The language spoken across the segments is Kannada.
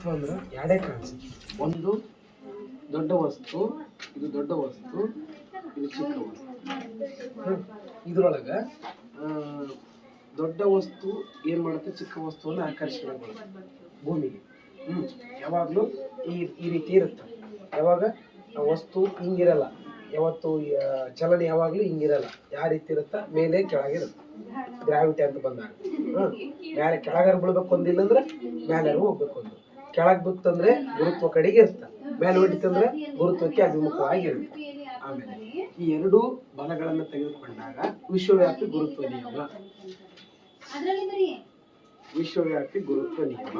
ವಸ್ತು ಅಂದ್ರೆ ಎರಡೇ ಕಾಣಿಸುತ್ತೆ. ಒಂದು ದೊಡ್ಡ ವಸ್ತು, ಇದು ದೊಡ್ಡ ವಸ್ತು, ಇದು ಚಿಕ್ಕ ವಸ್ತು. ಇದ್ರೊಳಗೆ ದೊಡ್ಡ ವಸ್ತು ಏನು ಮಾಡುತ್ತೆ, ಚಿಕ್ಕ ವಸ್ತುವನ್ನು ಆಕರ್ಷಣೆ ಮಾಡುತ್ತೆ ಭೂಮಿಗೆ. ಯಾವಾಗಲೂ ಈ ರೀತಿ ಇರುತ್ತೆ. ಯಾವಾಗ ವಸ್ತು ಹಿಂಗಿರಲ್ಲ, ಯಾವತ್ತು ಚಲನೆ ಯಾವಾಗಲೂ ಹಿಂಗಿರಲ್ಲ. ಯಾವ ರೀತಿ ಇರುತ್ತಾ, ಮೇಲೆ ಕೆಳಗಿರುತ್ತೆ. ಗ್ರಾವಿಟಿ ಅಂತ ಬಂದಾಗ ಮೇಲೆ ಕೆಳಗಾರ ಬೀಳ್ಬೇಕು ಒಂದಿಲ್ಲ ಅಂದ್ರೆ ಮೇಲೆ ಹೋಗ್ಬೇಕು. ಒಂದು ಕೆಳಗೆ ಬಿತ್ತಂದ್ರೆ ಗುರುತ್ವ ಕಡೆಗೆ ಇರುತ್ತೆ, ಮೇಲೆ ಹೊಡಿತಂದ್ರೆ ಗುರುತ್ವಕ್ಕೆ ಅಭಿಮುಖವಾಗಿರುತ್ತೆ. ಆಮೇಲೆ ಈ ಎರಡೂ ಬಲಗಳನ್ನು ತೆಗೆದುಕೊಂಡಾಗ ವಿಶ್ವವ್ಯಾಪಿ ಗುರುತ್ವ ನಿಯಮ. ವಿಶ್ವವ್ಯಾಪಿ ಗುರುತ್ವ ನಿಯಮ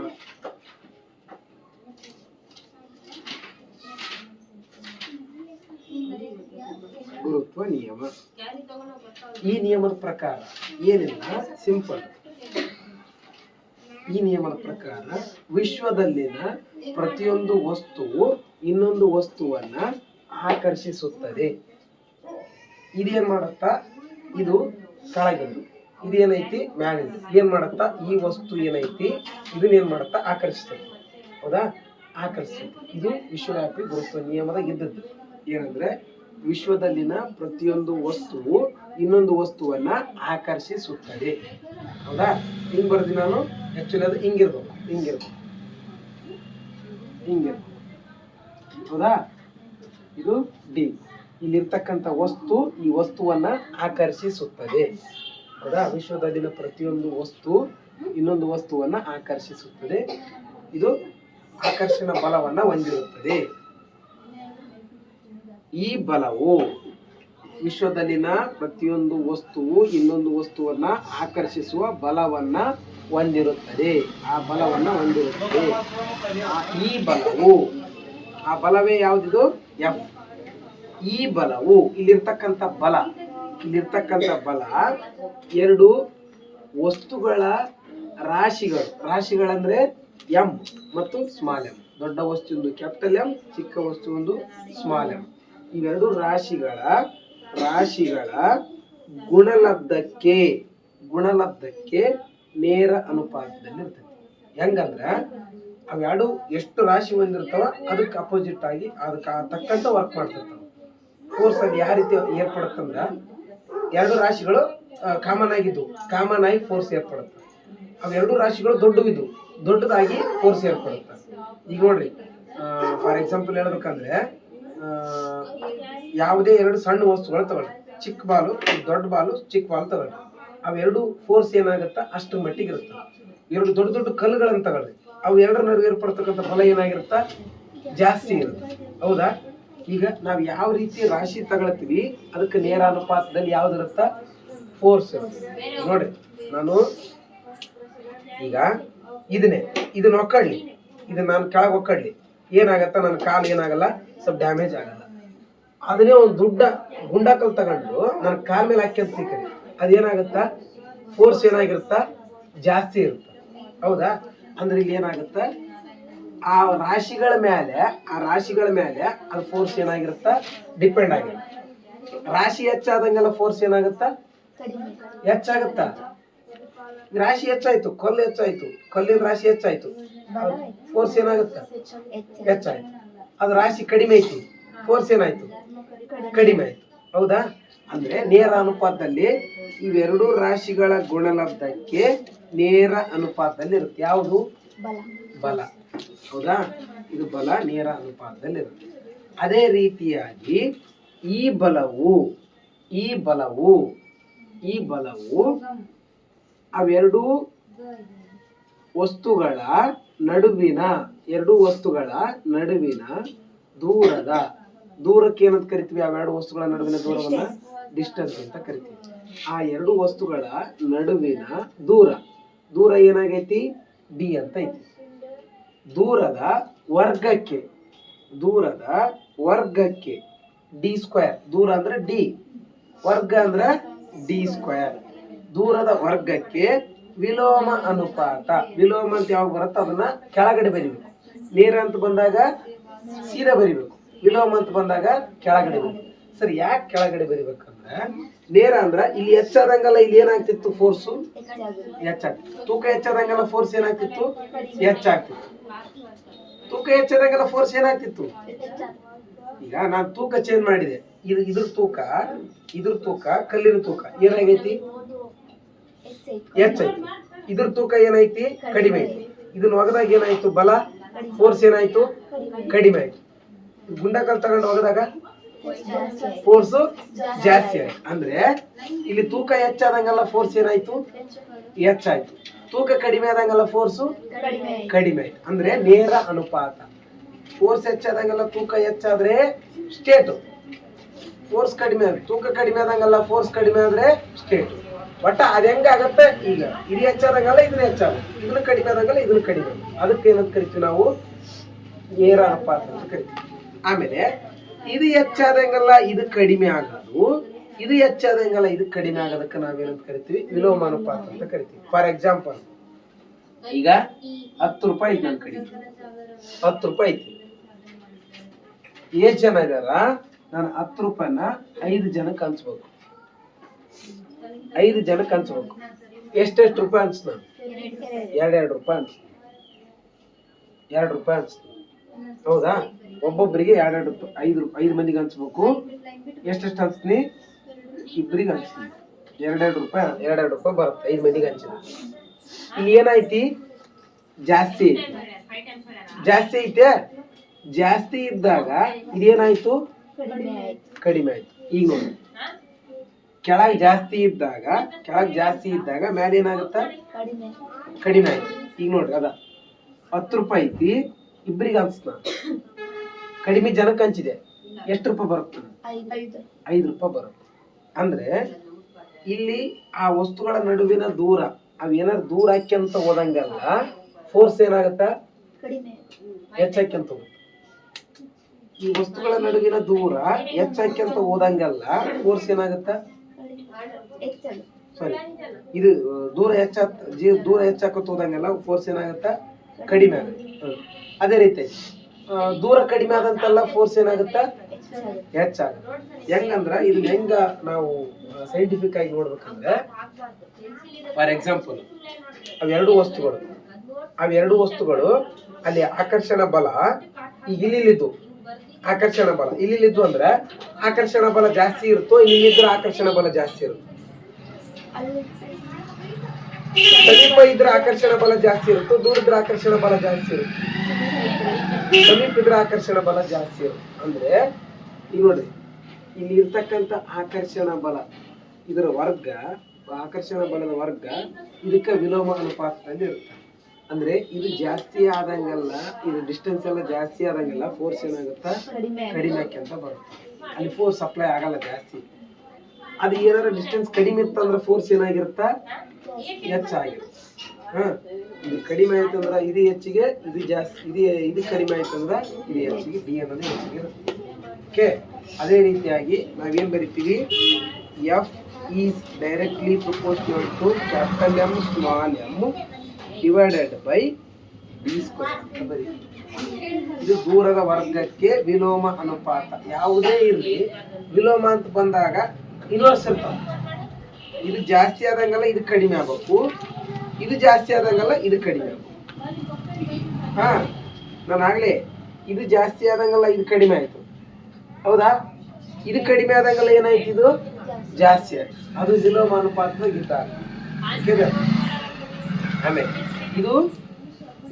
ಗುರುತ್ವ ನಿಯಮ. ಈ ನಿಯಮದ ಪ್ರಕಾರ ಏನಿಲ್ಲ, ಸಿಂಪಲ್. ಈ ನಿಯಮದ ಪ್ರಕಾರ ವಿಶ್ವದಲ್ಲಿನ ಪ್ರತಿಯೊಂದು ವಸ್ತುವು ಇನ್ನೊಂದು ವಸ್ತುವನ್ನ ಆಕರ್ಷಿಸುತ್ತದೆ. ಇದೇನ್ ಮಾಡತ್ತಾ, ಇದು ಕೆಳಗಿಂದು, ಇದೇನೈತಿ ಮ್ಯಾಲಿಂದು. ಏನ್ ಮಾಡತ್ತಾ, ಈ ವಸ್ತು ಏನೈತಿ ಇದನ್ನೇನ್ ಮಾಡತ್ತಾ, ಆಕರ್ಷಿಸ್ತದೆ. ಹೌದಾ, ಆಕರ್ಷಿಸ್ತದೆ. ಇದು ವಿಶ್ವವ್ಯಾಪಿ ಗುರುತ್ವ ನಿಯಮದಾಗ ಇದ್ದದ್ದು. ಏನಂದ್ರೆ ವಿಶ್ವದಲ್ಲಿನ ಪ್ರತಿಯೊಂದು ವಸ್ತುವು ಇನ್ನೊಂದು ವಸ್ತುವನ್ನ ಆಕರ್ಷಿಸುತ್ತದೆ. ಹೌದಾ, ಹಿಂಗ್ ಬರ್ದಿ ನಾನು. ಆಕ್ಚುಲಿ ಅದು ಹಿಂಗಿರ್ಬೇಕು, ಹೌದಾ. ಇದು ಡಿ. ಇಲ್ಲಿರ್ತಕ್ಕಂಥ ವಸ್ತು ಈ ವಸ್ತುವನ್ನ ಆಕರ್ಷಿಸುತ್ತದೆ. ಹೌದಾ, ವಿಶ್ವದಲ್ಲಿನ ಪ್ರತಿಯೊಂದು ವಸ್ತು ಇನ್ನೊಂದು ವಸ್ತುವನ್ನ ಆಕರ್ಷಿಸುತ್ತದೆ. ಇದು ಆಕರ್ಷಣ ಬಲವನ್ನ ಹೊಂದಿರುತ್ತದೆ. ಈ ಬಲವು ವಿಶ್ವದಲ್ಲಿನ ಪ್ರತಿಯೊಂದು ವಸ್ತುವು ಇನ್ನೊಂದು ವಸ್ತುವನ್ನ ಆಕರ್ಷಿಸುವ ಬಲವನ್ನ ಹೊಂದಿರುತ್ತದೆ. ಆ ಬಲವನ್ನ ಹೊಂದಿರುತ್ತದೆ. ಈ ಬಲವು, ಆ ಬಲವೇ ಯಾವ್ದಿದು, ಎಫ್. ಈ ಬಲವು ಇಲ್ಲಿರ್ತಕ್ಕಂಥ ಬಲ ಎರಡು ವಸ್ತುಗಳ ರಾಶಿಗಳಂದ್ರೆ ಎಂ ಮತ್ತು ಸ್ಮಾಲ್ ಎಂ. ದೊಡ್ಡ ವಸ್ತು ಒಂದು ಕ್ಯಾಪಿಟಲ್ ಎಂ, ಚಿಕ್ಕ ವಸ್ತು ಒಂದು ಸ್ಮಾಲ್ ಎಂ. ಇವೆರಡು ರಾಶಿಗಳ ಗುಣಲಬ್ಧಕ್ಕೆ ನೇರ ಅನುಪಾತದಲ್ಲಿ ಇರ್ತದೆ. ಹೆಂಗಂದ್ರ ಅವೆರಡು ಎಷ್ಟು ರಾಶಿ ಹೊಂದಿರ್ತಾವ ಅದಕ್ಕೆ ಅಪೋಸಿಟ್ ಆಗಿ ಅದಕ್ಕೆ ತಕ್ಕಂತ ವರ್ಕ್ ಮಾಡ್ತಿರ್ತಾವ. ಫೋರ್ಸ್ ಅದು ಯಾವ ರೀತಿ ಏರ್ಪಡುತ್ತಂದ್ರ, ಎರಡು ರಾಶಿಗಳು ಕಾಮನ್ ಆಗಿ ಫೋರ್ಸ್ ಏರ್ಪಡುತ್ತೆ. ಅವೆರಡು ರಾಶಿಗಳು ದೊಡ್ಡದಾಗಿ ಫೋರ್ಸ್ ಏರ್ಪಡುತ್ತೆ. ಈಗ ನೋಡ್ರಿ, ಫಾರ್ ಎಕ್ಸಾಂಪಲ್ ಹೇಳ್ಬೇಕಂದ್ರೆ ಯಾವುದೇ ಎರಡು ಸಣ್ಣ ವಸ್ತುಗಳು ತಗೊಳ್ಳಿ, ಚಿಕ್ಕ ಬಾಲು, ದೊಡ್ಡ ಬಾಲು, ಚಿಕ್ಕ ಬಾಲು ತಗೊಳ್ಳಿ. ಅವೆರಡು ಫೋರ್ಸ್ ಏನಾಗುತ್ತಾ ಅಷ್ಟರ ಮಟ್ಟಿಗೆ ಇರುತ್ತೆ. ಎರಡು ದೊಡ್ಡ ಕಲ್ಲುಗಳನ್ನು ತಗೊಳ್ಳಿ, ಅವು ಎರಡರ ನಡುವೆ ಏರ್ಪಡ್ತಕ್ಕಂಥ ಬಲ ಏನಾಗಿರುತ್ತಾ, ಜಾಸ್ತಿ ಇರುತ್ತೆ. ಹೌದಾ, ಈಗ ನಾವು ಯಾವ ರೀತಿ ರಾಶಿ ತಗೊಳ್ತೀವಿ ಅದಕ್ಕೆ ನೇರ ಅನುಪಾತದಲ್ಲಿ ಯಾವ್ದಿರುತ್ತ, ಫೋರ್ಸ್ ಇರುತ್ತೆ. ನೋಡ್ರಿ, ನಾನು ಈಗ ಇದನ್ನ ಒಕ್ಕಡ್ಲಿ, ಇದನ್ನ ನಾನು ಕೆಳಗೆ ಒಕ್ಕಡ್ಲಿ, ಏನಾಗತ್ತ, ನನ್ನ ಕಾಲು ಏನಾಗಲ್ಲ, ಸ್ವಲ್ಪ ಡ್ಯಾಮೇಜ್ ಆಗಲ್ಲ. ಅದನ್ನೇ ಒಂದು ದೊಡ್ಡ ಗುಂಡಾಕಲ್ ತಗೊಂಡು ನನ್ನ ಕಾಲ್ ಮೇಲೆ ಹಾಕ್ಯಂತ ಅದೇನಾಗುತ್ತಾ, ಫೋರ್ಸ್ ಏನಾಗಿರುತ್ತಾ, ಜಾಸ್ತಿ ಇರುತ್ತೆ. ಹೌದಾ, ಅಂದ್ರೆ ಇಲ್ಲಿ ಏನಾಗುತ್ತ, ಆ ರಾಶಿಗಳ ಮೇಲೆ ಅದು ಫೋರ್ಸ್ ಏನಾಗಿರುತ್ತಾ, ಡಿಪೆಂಡ್ ಆಗಿರುತ್ತೆ. ರಾಶಿ ಹೆಚ್ಚಾದಂಗೆಲ್ಲ ಫೋರ್ಸ್ ಏನಾಗುತ್ತಾ, ಹೆಚ್ಚಾಗುತ್ತಾ. ರಾಶಿ ಹೆಚ್ಚಾಯ್ತು, ಕಲ್ಲಿನ ರಾಶಿ ಹೆಚ್ಚಾಯ್ತು, ಫೋರ್ಸ್ ಏನಾಗುತ್ತಾ, ಹೆಚ್ಚಾಯ್ತು. ಅದು ರಾಶಿ ಕಡಿಮೆ ಐತಿ, ಫೋರ್ಸ್ ಏನಾಯ್ತು, ಕಡಿಮೆ ಆಯ್ತು. ಹೌದಾ, ಅಂದ್ರೆ ನೇರ ಅನುಪಾತದಲ್ಲಿ ಇವೆರಡು ರಾಶಿಗಳ ಗುಣಲಬ್ಧಕ್ಕೆ ನೇರ ಅನುಪಾತದಲ್ಲಿ ಇರುತ್ತೆ. ಯಾವುದು, ಬಲ. ಹೌದಾ, ಇದು ಬಲ ನೇರ ಅನುಪಾತದಲ್ಲಿ ಇರುತ್ತೆ. ಅದೇ ರೀತಿಯಾಗಿ ಈ ಬಲವು ಅವೆರಡು ವಸ್ತುಗಳ ನಡುವಿನ ದೂರಕ್ಕೆ ಏನಂತ ಕರಿತೀವಿ, ಅವೆರಡು ವಸ್ತುಗಳ ನಡುವಿನ ದೂರವನ್ನ ಡಿಸ್ಟೆನ್ಸ್ ಅಂತ ಕರಿತೀವಿ. ಆ ಎರಡು ವಸ್ತುಗಳ ನಡುವಿನ ದೂರ ಏನಾಗೈತಿ, ಡಿ ಅಂತ ಐತಿ. ದೂರದ ವರ್ಗಕ್ಕೆ ಡಿ ಸ್ಕ್ವೇರ್. ದೂರ ಅಂದ್ರೆ ಡಿ, ವರ್ಗ ಅಂದ್ರೆ ಡಿ ಸ್ಕ್ವೇರ್. ದೂರದ ವರ್ಗಕ್ಕೆ ವಿಲೋಮ ಅನುಪಾತ. ವಿಲೋಮ ಅಂತ ಯಾವಾಗ ಬರುತ್ತೆ ಅದನ್ನ ಕೆಳಗಡೆ ಬರಿಬೇಕು. ನೇರ ಅಂತ ಬಂದಾಗ ಸೀದಾ ಬರಿಬೇಕು, ವಿಲೋಮ ಅಂತ ಬಂದಾಗ ಕೆಳಗಡೆ ಬರಿಬೇಕು. ಸರಿ, ಯಾಕೆ ಕೆಳಗಡೆ ಬರಿಬೇಕಂದ್ರೆ, ನೇರ ಅಂದ್ರ ಇಲ್ಲಿ ಹೆಚ್ಚಾದಂಗಲ್ಲ, ಇಲ್ಲಿ ಏನಾಗ್ತಿತ್ತು, ಫೋರ್ಸು ಹೆಚ್ಚಾಗ್ತಿತ್ತು. ತೂಕ ಹೆಚ್ಚಾದಂಗಲ್ಲ ಫೋರ್ಸ್ ಏನಾಗ್ತಿತ್ತು, ಹೆಚ್ಚಾಗ್ತಿತ್ತು. ತೂಕ ಹೆಚ್ಚಾದಂಗೆಲ್ಲ ಫೋರ್ಸ್ ಏನಾಗ್ತಿತ್ತು? ಈಗ ನಾನು ತೂಕ ಚೇಂಜ್ ಮಾಡಿದೆ, ಇದ್ರ ತೂಕ ಕಲ್ಲಿನ ತೂಕ ಏನಾಗೈತಿ? ಹೆಚ್ಚೈತಿ. ಇದ್ರ ತೂಕ ಏನೈತಿ? ಕಡಿಮೆ ಐತಿ. ಇದನ್ನ ಒಗದಾಗ ಏನಾಯ್ತು? ಬಲ ಫೋರ್ಸ್ ಏನಾಯ್ತು? ಕಡಿಮೆ ಆಯ್ತು. ಗುಂಡಕಲ್ ತಗೊಂಡು ಒಗದಾಗ ಫೋರ್ಸ್ ಜಾಸ್ತಿ ಆಯ್ತು. ಅಂದ್ರೆ ಇಲ್ಲಿ ತೂಕ ಹೆಚ್ಚಾದಂಗೆಲ್ಲ ಫೋರ್ಸ್ ಏನಾಯ್ತು? ಹೆಚ್ಚಾಯ್ತು. ತೂಕ ಕಡಿಮೆ ಆದಂಗೆಲ್ಲ ಫೋರ್ಸು ಕಡಿಮೆ ಆಯ್ತು. ಅಂದ್ರೆ ನೇರ ಅನುಪಾತ. ಫೋರ್ಸ್ ಹೆಚ್ಚಾದಂಗೆಲ್ಲ ತೂಕ ಹೆಚ್ಚಾದ್ರೆ ಸ್ಟೇಟ್, ಫೋರ್ಸ್ ಕಡಿಮೆ ಆದ್ರೆ ತೂಕ ಕಡಿಮೆ ಆದಂಗೆಲ್ಲ ಫೋರ್ಸ್ ಕಡಿಮೆ ಆದ್ರೆ ಸ್ಟೇಟ್. ಒಟ್ಟ ಅದ ಹೆಂಗಾಗತ್ತೆ? ಈಗ ಇದು ಹೆಚ್ಚಾದಂಗೆಲ್ಲ ಇದನ್ನ ಹೆಚ್ಚಾಗುತ್ತೆ, ಇದನ್ನ ಕಡಿಮೆ ಆದಂಗೆಲ್ಲ ಇದನ್ನ ಕಡಿಮೆ. ಅದಕ್ಕೆ ಏನಂತ ಕರಿತೀವಿ ನಾವು? ನೇರ ಅನುಪಾತ ಅಂತ ಕರಿತೀವಿ. ಆಮೇಲೆ ಇದು ಹೆಚ್ಚಾದಂಗೆಲ್ಲ ಇದು ಕಡಿಮೆ ಆಗೋದು, ಇದು ಹೆಚ್ಚಾದಂಗೆಲ್ಲ ಇದು ಕಡಿಮೆ ಆಗೋದಕ್ಕೆ ನಾವೇನಂತ ಕರಿತೀವಿ? ವಿಲೋಮ ಅನುಪಾತ ಅಂತ ಕರಿತೀವಿ. ಫಾರ್ ಎಕ್ಸಾಂಪಲ್, ಈಗ 10 ರೂಪಾಯಿ ಐತಿ ನನ್ನ ಕಡೆ, 10 ರೂಪಾಯಿ ಐತಿ. ಎಷ್ಟು ಜನ ಇದಾರ? ನಾನು 10 ರೂಪಾಯಿನ 5 ಜನಕ್ಕೆ ಹಂಚ್ಬೇಕು. 5 ಜನಕ್ಕೆ ಹಂಚ್ಬೇಕು. ಎಷ್ಟೆಷ್ಟು ರೂಪಾಯಿ ಹಂಚ್? ನಾನು 2 ರೂಪಾಯಿ ಹಂಚ್, 2 ರೂಪಾಯಿ ಹಂಚ್. ಹೌದಾ? ಒಬ್ಬೊಬ್ಬರಿಗೆ 2 ರೂಪಾಯಿ, 5 ಮಂದಿಗೆ ಹಂಚ್ಬೇಕು. ಎಷ್ಟೆಷ್ಟು ಹಂಚ್ತೀನಿ? ಇಬ್ಬರಿಗೆ ಹಂಚ್ತೀನಿ. 2 ರೂಪಾಯಿ, 2 ರೂಪಾಯಿ ಬರುತ್ತೆ 5 ಮಂದಿಗೆ ಹಂಚಿದ್ರೆ. ಇಲ್ಲಿ ಏನಾಯ್ತಿ? ಜಾಸ್ತಿ ಐತೆ. ಜಾಸ್ತಿ ಇದ್ದಾಗ ಇದೇನಾಯ್ತು? ಕಡಿಮೆ ಆಯ್ತು. ಈಗ ನೋಡಿ, ಕೆಳಗೆ ಜಾಸ್ತಿ ಇದ್ದಾಗ ಮೇಲೆ ಏನಾಗುತ್ತ? ಕಡಿಮೆ ಆಯ್ತು. ಈಗ ನೋಡ್ರಿ, ಅದ 10 ರೂಪಾಯಿ ಐತಿ, ಇಬ್ಬರಿಗೆ ಹಂಚ್ನ, ಕಡಿಮೆ ಜನಕ್ಕೆ ಹಂಚಿದೆ. ಎಷ್ಟು ರೂಪಾಯಿ ಬರುತ್ತೆ? 5 ರೂಪಾಯಿ ಬರುತ್ತೆ. ಅಂದ್ರೆ ಇಲ್ಲಿ ಆ ವಸ್ತುಗಳ ನಡುವಿನ ದೂರ, ಅವೇನಾದ್ರು ದೂರ ಹಾಕ್ಯಂತ ಹೋದಂಗೆಲ್ಲ ಫೋರ್ಸ್ ಏನಾಗತ್ತ? ಹೆಚ್ಚಾಕ್ಯಂತ ಹೋಗುತ್ತೆ. ಈ ವಸ್ತುಗಳ ನಡುವಿನ ದೂರ ಹೆಚ್ಚಾಕ್ಯಂತ ಹೋದಂಗೆಲ್ಲ ಫೋರ್ಸ್ ಏನಾಗತ್ತ? ಸಾರಿ, ಇದು ದೂರ ಹೆಚ್ಚಾಕತ್ತ ಹೋದಂಗೆಲ್ಲ ಫೋರ್ಸ್ ಏನಾಗತ್ತ? ಕಡಿಮೆ ಆಗುತ್ತೆ. ಅದೇ ರೀತಿ ದೂರ ಕಡಿಮೆ ಆದಂತೆಲ್ಲ ಫೋರ್ಸ್ ಏನಾಗುತ್ತ? ಹೆಚ್ಚಾಗುತ್ತೆ. ಹೆಂಗಂದ್ರ ಇದನ್ನ ಹೆಂಗ ನಾವು ಸೈಂಟಿಫಿಕ್ ಆಗಿ ನೋಡ್ಬೇಕಂದ್ರೆ, ಫಾರ್ ಎಕ್ಸಾಂಪಲ್, ಅವೆರಡು ವಸ್ತುಗಳು ಅಲ್ಲಿ ಆಕರ್ಷಣ ಬಲ ಈಗ ಇಲ್ಲಿದ್ದು ಆಕರ್ಷಣ ಬಲ ಇಲ್ಲಿದ್ದು ಅಂದ್ರೆ ಆಕರ್ಷಣ ಬಲ ಜಾಸ್ತಿ ಇರುತ್ತೋ, ಇಲ್ಲಿದ್ರೆ ಆಕರ್ಷಣ ಬಲ ಜಾಸ್ತಿ ಇರುತ್ತೆ. ಸಮೀಪ ಇದ್ರೆ ಆಕರ್ಷಣ ಬಲ ಜಾಸ್ತಿ ಇರುತ್ತೋ, ದೂರ ಇದ್ರೆ ಆಕರ್ಷಣ ಬಲ ಜಾಸ್ತಿ ಇರುತ್ತೆ. ಸಮೀಪ ಇದ್ರೆ ಆಕರ್ಷಣ ಬಲ ಜಾಸ್ತಿ ಇರುತ್ತೆ. ಅಂದ್ರೆ ಈಗ ನೋಡ್ರಿ, ಇಲ್ಲಿ ಇರ್ತಕ್ಕಂಥ ಆಕರ್ಷಣ ಬಲ ಇದರ ವರ್ಗ, ಆಕರ್ಷಣ ಬಲದ ವರ್ಗ ಇದಕ್ಕೆ ವಿಲೋಮ ಅನುಪಾತದಲ್ಲಿ ಇರುತ್ತೆ. ಅಂದ್ರೆ ಇದು ಜಾಸ್ತಿ ಆದಂಗೆಲ್ಲ, ಇದು ಡಿಸ್ಟೆನ್ಸ್ ಎಲ್ಲ ಜಾಸ್ತಿ ಆದಂಗೆಲ್ಲ ಫೋರ್ಸ್ ಏನಾಗುತ್ತಾ? ಕಡಿಮೆ ಆಕ್ಯಂತ ಬರುತ್ತೆ. ಅಲ್ಲಿ ಫೋರ್ಸ್ ಅಪ್ಲೈ ಆಗಲ್ಲ ಜಾಸ್ತಿ. ಅದು ಏನಾರ ಡಿಸ್ಟೆನ್ಸ್ ಕಡಿಮೆ ಇತ್ತಂದ್ರೆ ಫೋರ್ಸ್ ಏನಾಗಿರುತ್ತಾ? ಹೆಚ್ಚಾಗಿರುತ್ತೆ. ಇದು ಕಡಿಮೆ ಆಯ್ತಂದ್ರೆ ಇದು ಹೆಚ್ಚಿಗೆ, ಇದು ಜಾಸ್ತಿ, ಇದು ಕಡಿಮೆ ಆಯ್ತಂದ್ರೆ ಇದು ಹೆಚ್ಚಿಗೆ, ಡಿ ಅನ್ನೋದು ಹೆಚ್ಚಿಗೆ ಇರುತ್ತೆ. ಓಕೆ, ಅದೇ ರೀತಿಯಾಗಿ ನಾವೇನ್ ಬರಿತೀವಿ? F is directly proportional to capital M small M divided by D square ಅಂತ ಬರೀತೀವಿ. ಇದು ದೂರದ ವರ್ಗಕ್ಕೆ ವಿಲೋಮ ಅನುಪಾತ. ಯಾವುದೇ ಇರಲಿ, ವಿಲೋಮ ಅಂತ ಬಂದಾಗ ಇನ್ವರ್ಸ್ ಇರ್ತಾವ. ಇದು ಜಾಸ್ತಿ ಆದಂಗೆಲ್ಲ ಇದು ಕಡಿಮೆ ಆಗ್ಬೇಕು, ಇದು ಜಾಸ್ತಿ ಆದಂಗೆಲ್ಲ ಇದು ಕಡಿಮೆ ಆಗ್ಬೇಕು. ನಾನು ಆಗ್ಲೇ ಇದು ಜಾಸ್ತಿ ಆದಂಗೆಲ್ಲ ಇದು ಕಡಿಮೆ ಆಯ್ತು, ಹೌದಾ? ಇದು ಕಡಿಮೆ ಆದಂಗೆಲ್ಲ ಏನಾಯ್ತು? ಇದು ಜಾಸ್ತಿ ಆಯ್ತು. ಅದು ವಿಲೋಮ ಅನುಪಾತದಾಗ ಇದ್ದಾಗ. ಆಮೇಲೆ ಇದು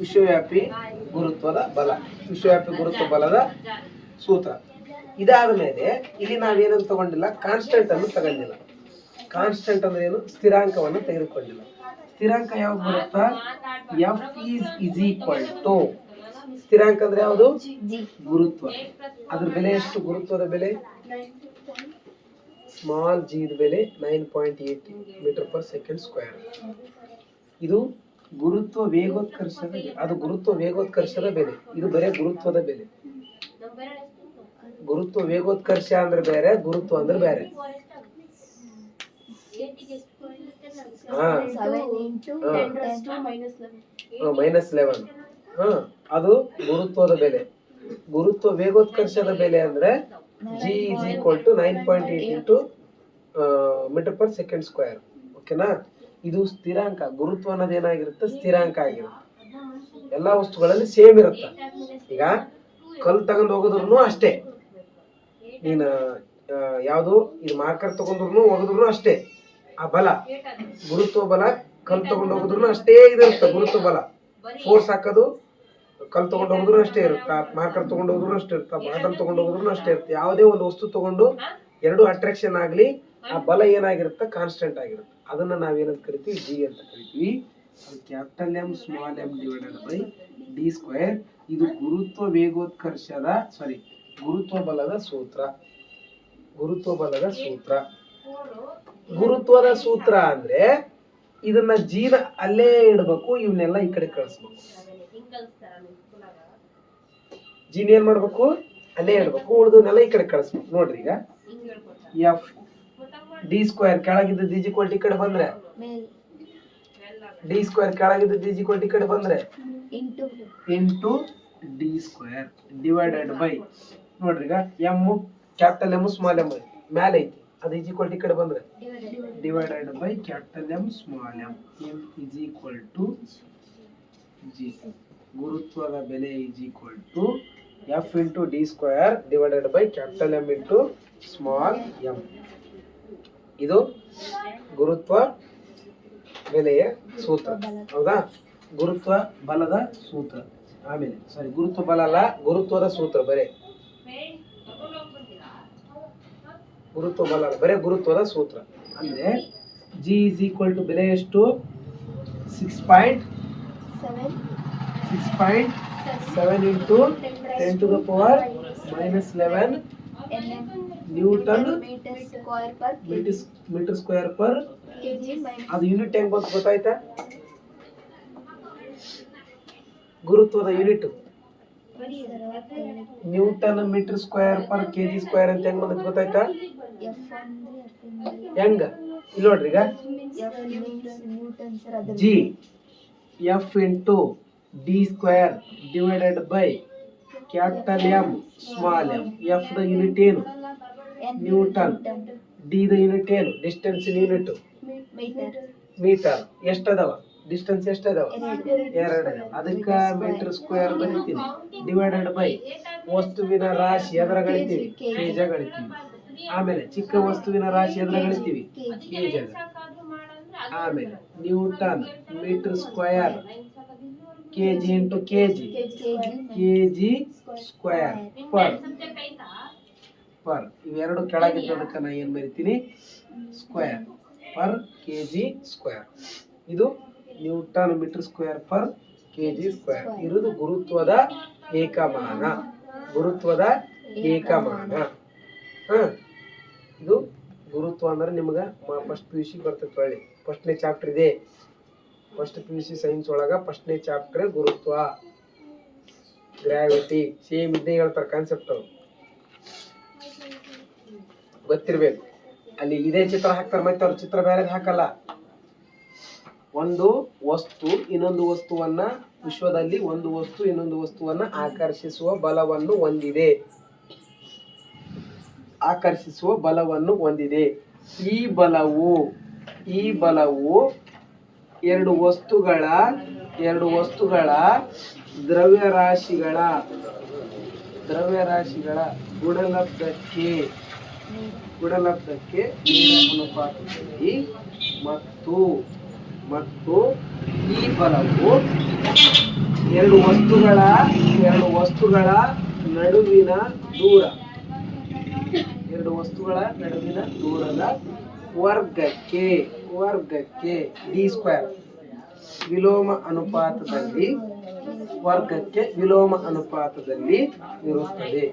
ವಿಶ್ವವ್ಯಾಪಿ ಗುರುತ್ವದ ಬಲ, ವಿಶ್ವವ್ಯಾಪಿ ಗುರುತ್ವ ಬಲದ ಸೂತ್ರ. ಇದಾದ ಮೇಲೆ ಇಲ್ಲಿ ನಾವೇನನ್ನು ತಗೊಂಡಿಲ್ಲ? ಕಾನ್ಸ್ಟೆಂಟ್ ಅನ್ನು ತಗೊಂಡಿಲ್ಲ. ಕಾನ್ಸ್ಟೆಂಟ್ ಅಂದ್ರೆ ಏನು? ಸ್ಥಿರಾಂಕವನ್ನು ತೆಗೆದುಕೊಂಡಿಲ್ಲ. ಸ್ಥಿರಾಂಕ ಯಾವ್ದು ಬರುತ್ತಾ? ಎಫ್ ಈಸ್ ಈಕ್ವಲ್ ಟು, ಸ್ಥಿರಾಂಕ ಅಂದ್ರೆ ಯಾವುದು? ಗುರುತ್ವ. ಅದ್ರ ಬೆಲೆ ಎಷ್ಟು? ಗುರುತ್ವದ ಬೆಲೆ ಸ್ಮಾಲ್ ಜಿ ಬೆಲೆ 9.8 ಮೀಟರ್ ಪರ್ ಸೆಕೆಂಡ್ ಸ್ಕ್ವೇರ್. ಇದು ಗುರುತ್ವ ವೇಗೋತ್ಕರ್ಷದ ಬೆಲೆ. ಅದು ಗುರುತ್ವ ವೇಗೋತ್ಕರ್ಷದ ಬೆಲೆ. ಇದು ಬರೇ ಗುರುತ್ವದ ಬೆಲೆ. ಗುರುತ್ವ ವೇಗೋತ್ಕರ್ಷ ಅಂದ್ರೆ ಬೇರೆ, ಗುರುತ್ವ ಅಂದ್ರೆ ಬೇರೆ. -11. ಅದು ಗುರುತ್ವದ ಬೆಲೆ. ಗುರುತ್ವ ವೇಗೋತ್ಕರ್ಷದ ಬೆಲೆ ಅಂದ್ರೆ G is equal to 9.8 into metre per second square. ಓಕೆನಾ? ಇದು ಸ್ಥಿರಾಂಕ. ಗುರುತ್ವ ಅನ್ನೋದು ಏನಾಗಿರುತ್ತೆ? ಸ್ಥಿರಾಂಕ ಆಗಿರುತ್ತೆ. ಎಲ್ಲಾ ವಸ್ತುಗಳಲ್ಲಿ ಸೇಮ್ ಇರುತ್ತೆ. ಈಗ ಕಲ್ ತಗೊಂಡ್ ಹೋಗೋದ್ರು ಅಷ್ಟೇ, ನೀನು ಯಾವುದು ಇದು ಮಾರ್ಕರ್ ತಗೊಂಡ್ರು ಹೋಗಿದ್ರು ಅಷ್ಟೇ. ಆ ಬಲ ಗುರುತ್ವ ಬಲ ಕಲ್ ತಗೊಂಡ್ ಹೋಗಿದ್ರು ಅಷ್ಟೇ ಇದಿರುತ್ತೆ. ಗುರುತ್ವ ಬಲ ಫೋರ್ಸ್ ಹಾಕೋದು ಕಲ್ ತಗೊಂಡ್ ಹೋಗಿದ್ರು ಅಷ್ಟೇ ಇರುತ್ತೆ, ಮಾರ್ಕರ್ ತಗೊಂಡ್ ಹೋದ್ರು ಅಷ್ಟೇ ಇರುತ್ತೆ, ಬಾಟಲ್ ತಗೊಂಡ್ ಹೋಗಿದ್ರು ಅಷ್ಟೇ ಇರುತ್ತೆ. ಯಾವುದೇ ಒಂದು ವಸ್ತು ತಗೊಂಡು ಎರಡು ಅಟ್ರಾಕ್ಷನ್ ಆಗ್ಲಿ ಆ ಬಲ ಏನಾಗಿರುತ್ತೆ ಕಾನ್ಸ್ಟೆಂಟ್ ಆಗಿರುತ್ತೆ. ಅದನ್ನ ನಾವೇನಂತ ಕರಿತೀವಿ, ಜಿ ಅಂತ ಕರಿತೀವಿ. Capital M small M divided by D square. ಇದು ಗುರುತ್ವ ವೇಗೋತ್ಕರ್ಷದ ಗುರುತ್ವ ಬಲದ ಸೂತ್ರ. ಗುರುತ್ವ ಬಲದ ಸೂತ್ರ, ಗುರುತ್ವದ ಸೂತ್ರ ಅಂದ್ರೆ ಇದನ್ನ ಜೀನ ಅಲ್ಲೇ ಇಡ್ಬೇಕು, ಇವನ್ನೆಲ್ಲ ಈ ಕಡೆ ಕಳಿಸ್ಬೇಕು. ಜೀನ್ ಏನ್ ಮಾಡ್ಬೇಕು, ಅಲ್ಲೇ ಇಡ್ಬೇಕು, ಉಳಿದನ್ನೆಲ್ಲ ಈ ಕಡೆ ಕಳಿಸ್ಬೇಕು. ನೋಡ್ರಿ, ಈಗ ಎಫ್ ಡಿ ಸ್ಕ್ವೇರ್ ಕೆಳಗಿದ್ದ ಡಿ ಈಕ್ವಲ್ ಟು ಈ ಕಡೆ ಬಂದ್ರೆ, ಡಿ ಸ್ಕ್ವೇರ್ ಕೆಳಗಿದ್ದ ಡಿ ಈಕ್ವಲ್ ಟು ಈ ಕಡೆ ಬಂದ್ರೆ into D square divided by, ನೋಡ್ರಿ ಈಗ M capital M small M ಮ್ಯಾಲೆ ಐತಿ, ಅದು ಈಸ್ ಈಕ್ವಲ್ ಟು ಈ ಕಡೆ ಬಂದ್ರೆ divided by capital M small M. M is equal to G. ಗುರುತ್ವದ ಬೆಲೆ is equal to F into D square divided by capital M into small M. ಇದು ಗುರುತ್ವ ಬೆಲೆಯ ಸೂತ್ರ, ಹೌದಾ? ಗುರುತ್ವ ಬಲದ ಸೂತ್ರ. ಆಮೇಲೆ ಗುರುತ್ವ ಬಲ ಅಲ್ಲ, ಗುರುತ್ವದ ಸೂತ್ರ ಬರೇ ಗುರುತ್ವ ಬಲ ಅಲ್ಲ, ಬರೇ ಗುರುತ್ವದ ಸೂತ್ರ. ಅಂದ್ರೆ ಜಿ ಇಸ್ ಈಕ್ವಲ್ ಟು ಬೆಲೆ ಎಷ್ಟು, 6.7 into 10 to the power -11 newton metre square per. ಅದು ಯೂನಿಟ್ ಹೆಂಗ್ ಬಂತು ಗೊತ್ತಾಯ್ತಾ? ಗುರುತ್ವದ unit newton metre square per KG square ಅಂತ ಹೆಂಗ್ ಬಂದೈತೆ ಗೊತ್ತಾಯ್ತಾ? ಹೆಂಗ ಇಲ್ಲಿ ನೋಡ್ರಿ, ಈಗ G F into D square divided by capital M small M. F the unit ಏನು, ನ್ಯೂಟನ್. ಡಿ ದ ಯೂನಿಟ್ ಏನು, ಡಿಸ್ಟೆನ್ಸ್ ಯೂನಿಟ್ ಮೀಟರ್. ಎಷ್ಟದವ ಡಿಸ್ಟೆನ್ಸ್, ಎಷ್ಟದವ 2. ಅದಕ್ಕ ಮೀಟರ್ ಸ್ಕ್ವೇರ್ ಬರೀತೀವಿ ಡಿವೈಡೆಡ್ ಬೈ ವಸ್ತುವಿನ ರಾಶಿ ಎದರ ಗಳಿತೀವಿ, ಕೆಜ ಗಳಿತೀವಿ. ಆಮೇಲೆ ಚಿಕ್ಕ ವಸ್ತುವಿನ ರಾಶಿ ಎದರ ಗಳಿತೀವಿ, ಕೆಜ. ಆಮೇಲೆ newton metre square KG into KG, KG square per. ಇವೆರಡು ಕೆಳಗಿದ್ದದಕ್ಕೆ ನಾ ಏನ್ ಬರಿತೀನಿ, ಸ್ಕ್ವೇರ್ ಪರ್ ಕೆಜಿ ಸ್ಕ್ವೇರ್. ಇದು newton metre square per KG square. ಇರುವುದು ಗುರುತ್ವದ ಏಕಮಾನ. ಗುರುತ್ವದ ಏಕಮಾನ. ಇದು ಗುರುತ್ವ ಅಂದ್ರೆ ನಿಮ್ಗ ಫಸ್ಟ್ PUC ಬರ್ತೈತೆ. ಒಳ್ಳೆ ಫಸ್ಟ್ನೇ ಚಾಪ್ಟರ್ ಇದೆ, ಫಸ್ಟ್ PUC ಸೈನ್ಸ್ ಒಳಗ ಫಸ್ಟ್ನೇ ಚಾಪ್ಟರ್ ಗುರುತ್ವ, ಗ್ರಾವಿಟಿ. ಸೇಮ್ ಇದ್ದೇ ಹೇಳ್ತಾರೆ ಕಾನ್ಸೆಪ್ಟ್, ಗೊತ್ತಿರ್ಬೇಕು. ಅಲ್ಲಿ ಇದೇ ಚಿತ್ರ ಹಾಕ್ತಾರೆ, ಮತ್ತೆ ಅವ್ರ ಚಿತ್ರ ಬೇರೆ ಹಾಕಲ್ಲ. ಒಂದು ವಸ್ತು ಇನ್ನೊಂದು ವಸ್ತುವನ್ನ, ವಿಶ್ವದಲ್ಲಿ ಒಂದು ವಸ್ತು ಇನ್ನೊಂದು ವಸ್ತುವನ್ನ ಆಕರ್ಷಿಸುವ ಬಲವನ್ನು ಹೊಂದಿದೆ. ಆಕರ್ಷಿಸುವ ಬಲವನ್ನು ಹೊಂದಿದೆ. ಈ ಬಲವು ಎರಡು ವಸ್ತುಗಳ ದ್ರವ್ಯರಾಶಿಗಳ ಗುಣಲಬ್ಧಕ್ಕೆ ಅನುಪಾತದಲ್ಲಿ ಮತ್ತು ಈ ಬಲವು ಎರಡು ವಸ್ತುಗಳ ನಡುವಿನ ದೂರದ ವರ್ಗಕ್ಕೆ ಡಿ ಸ್ಕ್ವೇರ್ ವಿಲೋಮ ಅನುಪಾತದಲ್ಲಿ ಇರುತ್ತದೆ.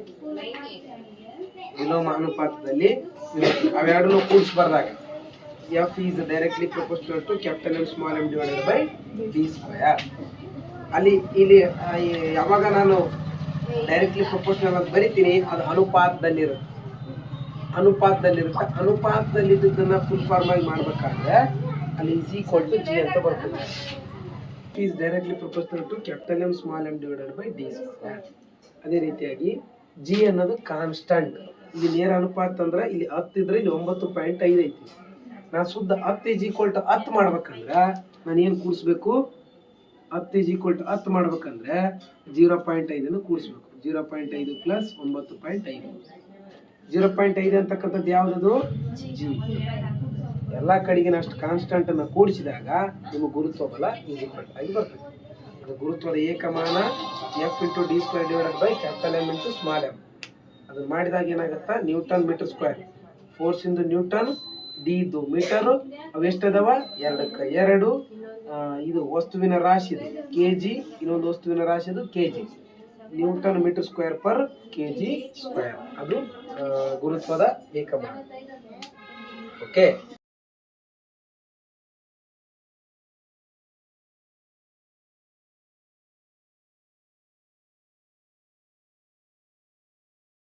ಅವೆರಡನ್ನು ಕೂಡಿಸ್ಬಾರ್ದಾಗ F is directly proportional to capital M small M divided by D square. ಇಲ್ಲಿ ಯಾವಾಗ ನಾನು ಡೈರೆಕ್ಟ್ಲಿ ಪ್ರಪೋರ್ಷನಲ್ ಅಂತ ಬರಿತೀನಿ, ಅದು ಅನುಪಾತದಲ್ಲಿರುತ್ತೆ. ಅನುಪಾತದಲ್ಲಿದ್ದನ್ನ ಫುಲ್ ಫಾರ್ಮ್ ಆಗಿ ಮಾಡ್ಬೇಕಾದ್ರೆ ಅಲ್ಲಿ ಈಸ್ ಈಕ್ವಲ್ ಟು ಜಿ ಅಂತ ಬರ್ತದೆ. Is directly proportional to capital M small M divided by D square. ಅದೇ ರೀತಿಯಾಗಿ ಜಿ ಅನ್ನೋದು ಕಾನ್ಸ್ಟಂಟ್. ಇಲ್ಲಿ ನೇರ ಅನುಪಾತ ಅಂದ್ರೆ ಇಲ್ಲಿ 10 ಇದ್ರೆ ಇಲ್ಲಿ 9.5 ಐತಿ. ನಾನು ಶುದ್ಧ 10 ಈಸ್ ಈಕ್ವಲ್ ಟು 10 ಮಾಡ್ಬೇಕಂದ್ರೆ ನಾನು ಏನು ಕೂಡಿಸ್ಬೇಕು, 10 ಈಸ್ ಈಕ್ವಲ್ ಟು 10 ಮಾಡ್ಬೇಕಂದ್ರೆ 0.5 ಕೂಡಿಸ್ಬೇಕು. 0.5 ಪ್ಲಸ್ 9.5. 0.5 ಅಂತಕ್ಕಂಥದ್ದು ಯಾವುದದು? ಜಿ. ಎಲ್ಲ ಕಡೆಗಿನ ಅಷ್ಟು ಕಾನ್ಸ್ಟೆಂಟ್ ಅನ್ನು ಕೂಡಿಸಿದಾಗ ನಿಮಗೆ ಗುರುತ್ವ ಬಲ ಈಸ್ ಈಕ್ವಲ್ ಟು ಆಗಿ ಬರ್ತದೆ. ಅದು ಗುರುತ್ವದ ಏಕಮಾನ F into D square divided by capital M into small m. ಅದನ್ನು ಮಾಡಿದಾಗ ಏನಾಗುತ್ತಾ? Newton metre square. ಫೋರ್ಸ್ ಇಂದು ನ್ಯೂಟನ್, ಡಿ ಇದು ಮೀಟರು. ಅವು ಎಷ್ಟದವ? 2ಕ್ಕೆ 2. ಇದು ವಸ್ತುವಿನ ರಾಶಿ ಇದೆ kg, ಇನ್ನೊಂದು ವಸ್ತುವಿನ ರಾಶಿ ಅದು kg. Newton metre square per kg square. ಅದು ಗುರುತ್ವದ ಏಕಮಾನ. ಓಕೆ.